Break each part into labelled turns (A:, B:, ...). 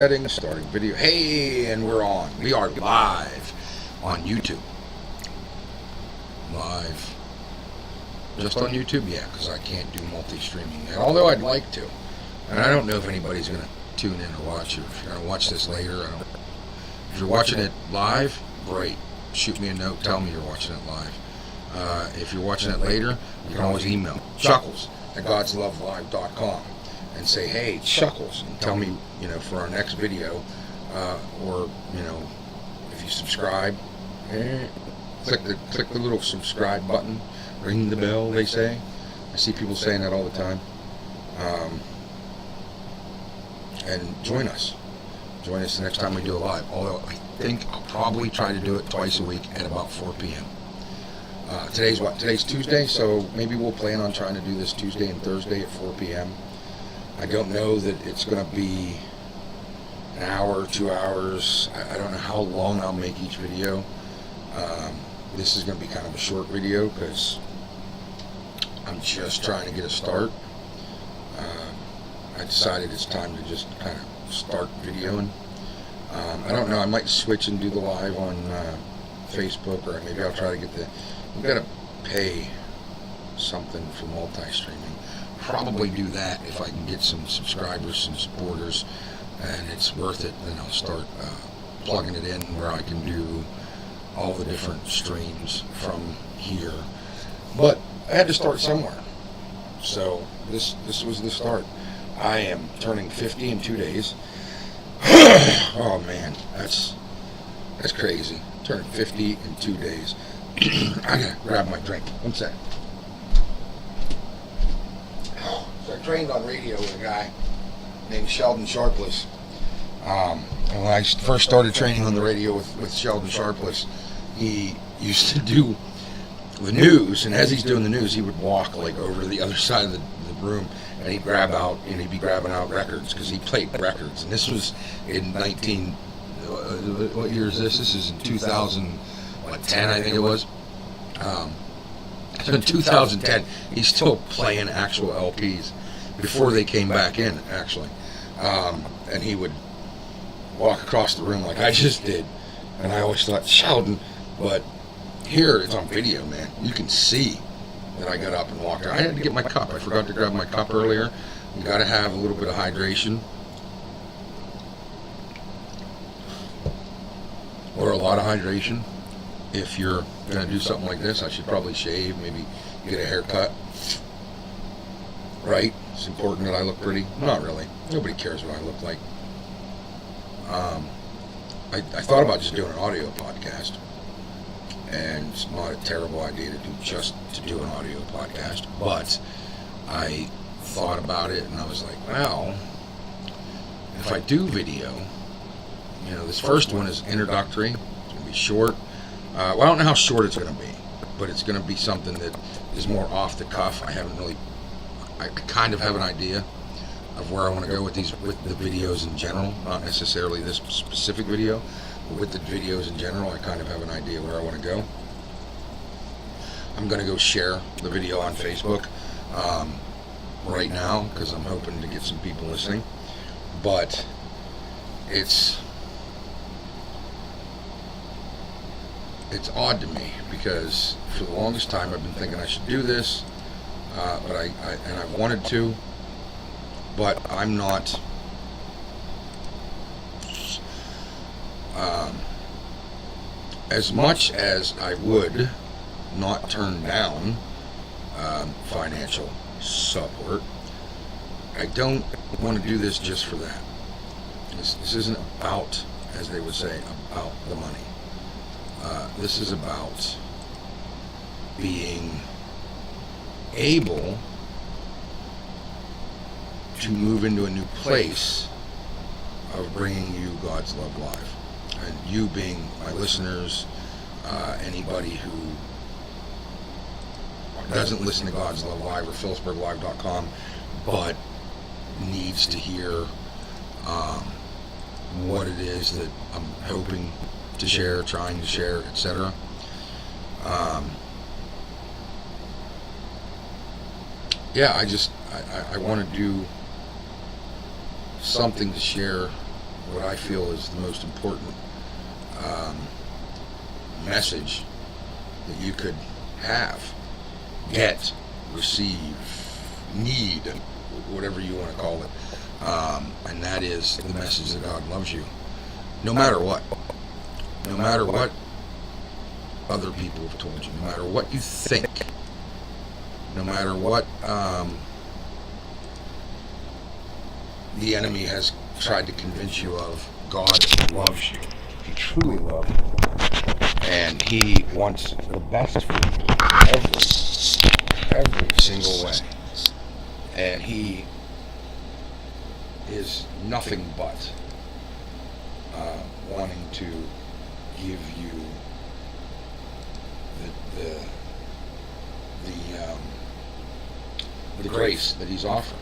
A: Setting, starting video. Hey, and we're on. We are live on YouTube. Live. Just on YouTube? Yeah, because I can't do multi-streaming yet. Although I'd like to. And I don't know if anybody's going to tune in or watch it. If you're going to watch this later, if you're watching it live, great. Shoot me a note. Tell me you're watching it live. If you're watching it later, you can always email chuckles@godslovelive.com. and say, hey, Chuckles, and tell me, for our next video, or, if you subscribe, click the little subscribe button, ring the bell, they say. I see people saying that all the time. And join us. Join us the next time we do a live, although I think I'll probably try to do it twice a week at about 4 p.m. Today's Tuesday, so maybe we'll plan on trying to do this Tuesday and Thursday at 4 p.m. I don't know that it's going to be an hour, 2 hours. I don't know how long I'll make each video. This is going to be kind of a short video because I'm just trying to get a start. I decided it's time to just kind of start videoing. I don't know. I might switch and do the live on Facebook, or maybe I'll try to get we've got to pay something for multi-streaming. Probably do that if I can get some subscribers, some supporters, and it's worth it. Then I'll start plugging it in where I can do all the different streams from here. But I had to start somewhere, so this was the start. I am turning 50 in 2 days. Oh man, that's crazy. Turning 50 in 2 days. I gotta grab my drink. One sec. So I trained on radio with a guy named Sheldon Sharpless. When I first started training on the radio with Sheldon Sharpless, he used to do the news, and as he's doing the news, he would walk like over to the other side of the room, and he'd be grabbing out records, because he played records. And this was in what year is this? This is in 2010, I think it was. So in 2010, he's still playing actual LPs before they came back in, actually. And he would walk across the room like I just did. And I always thought, Sheldon, but here it's on video, man. You can see that I got up and walked out. I had to get my cup. I forgot to grab my cup earlier. You got to have a little bit of hydration, or a lot of hydration. If you're going to do something like this, I should probably shave, maybe get a haircut. Right? It's important that I look pretty. Not really. Nobody cares what I look like. I thought about just doing an audio podcast, and it's not a terrible idea to do an audio podcast, but I thought about it, and I was like, well, if I do video, this first one is introductory. It's going to be short. Well, I don't know how short it's going to be, but it's going to be something that is more off the cuff. I kind of have an idea of where I want to go with the videos in general, not necessarily this specific video, but with the videos in general, I kind of have an idea where I want to go. I'm going to go share the video on Facebook right now, because I'm hoping to get some people listening, but it's odd to me, because for the longest time I've been thinking I should do this, but I wanted to, but I'm not as much as I would not turn down financial support. I don't want to do this just for that. This isn't about, as they would say, about the money. This is about being able to move into a new place of bringing you God's Love Live. And you being my listeners, anybody who doesn't listen to God's Love Live or phillipsburglive.com, but needs to hear what it is that I'm hoping to share, trying to share, etc. I want to do something to share what I feel is the most important message that you could have, get, receive, need, whatever you want to call it. And that is the message that God loves you. No matter what. No matter what other people have told you. No matter what you think. No matter what the enemy has tried to convince you of, God loves you. He truly loves you. And He wants the best for you every single way. And He is nothing but wanting to give you the grace that He's offering.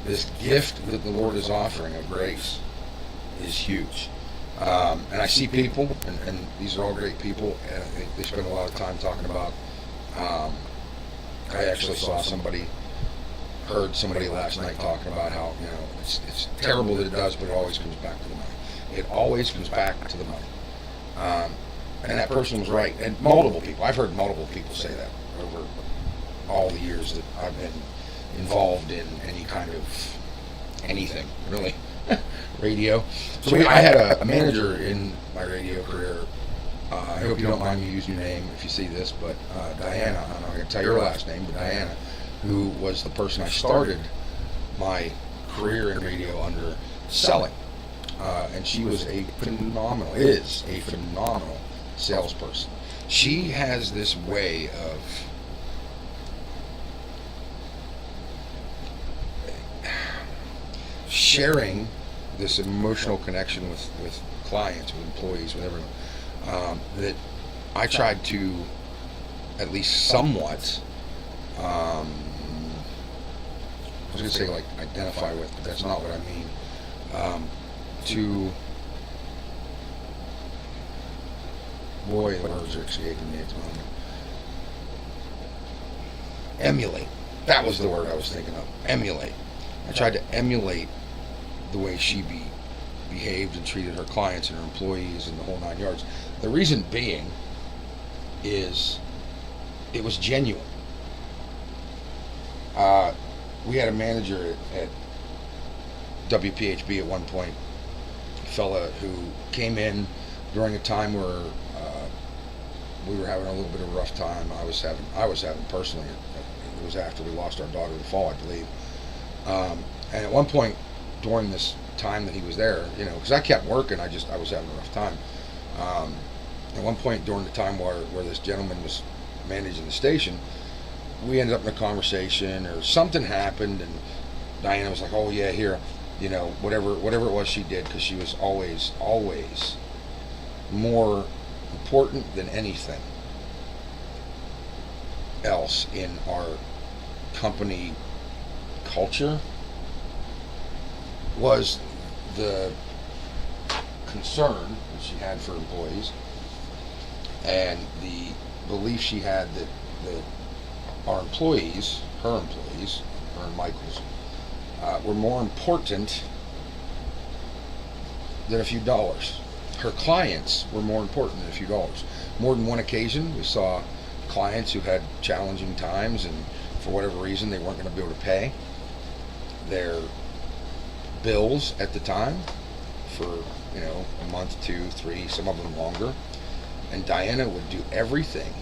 A: This gift that the Lord is offering of grace is huge. And I see people, and these are all great people, and I think they spend a lot of time talking about, I actually heard somebody last night talking about how, it's terrible that it does, but it always comes back to the money. It always comes back to the money. And that person was right. And multiple people, I've heard multiple people say that over all the years that I've been involved in any kind of anything, really. Radio. So I had a manager in my radio career. I hope you don't mind me using your name if you see this, but Diana, I'm not going to tell your last name, but Diana, who was the person I started my career in radio under, selling. And she was is a phenomenal salesperson. She has this way of sharing this emotional connection with clients, with employees, with everyone, that I tried to at least somewhat, I was going to say like identify with, but that's not what I mean. Boy, the words are escaping me at the moment. Emulate. That was the word I was thinking of. Emulate. I tried to emulate the way she behaved and treated her clients and her employees and the whole 9 yards. The reason being is it was genuine. We had a manager at WPHB at one point, a fella who came in during a time where we were having a little bit of a rough time. I was having personally. It was after we lost our daughter in the fall, I believe. And at one point during this time that he was there, because I kept working, I was having a rough time. At one point during the time where this gentleman was managing the station, we ended up in a conversation, or something happened, and Diana was like, "Oh yeah, here, whatever it was she did," because she was always more important than anything else in our company culture was the concern that she had for employees and the belief she had that our employees, her and Michael's, were more important than a few dollars. Her clients were more important than a few dollars. More than one occasion, we saw clients who had challenging times, and for whatever reason, they weren't going to be able to pay their bills at the time for a month, 2, 3, some of them longer. And Diana would do everything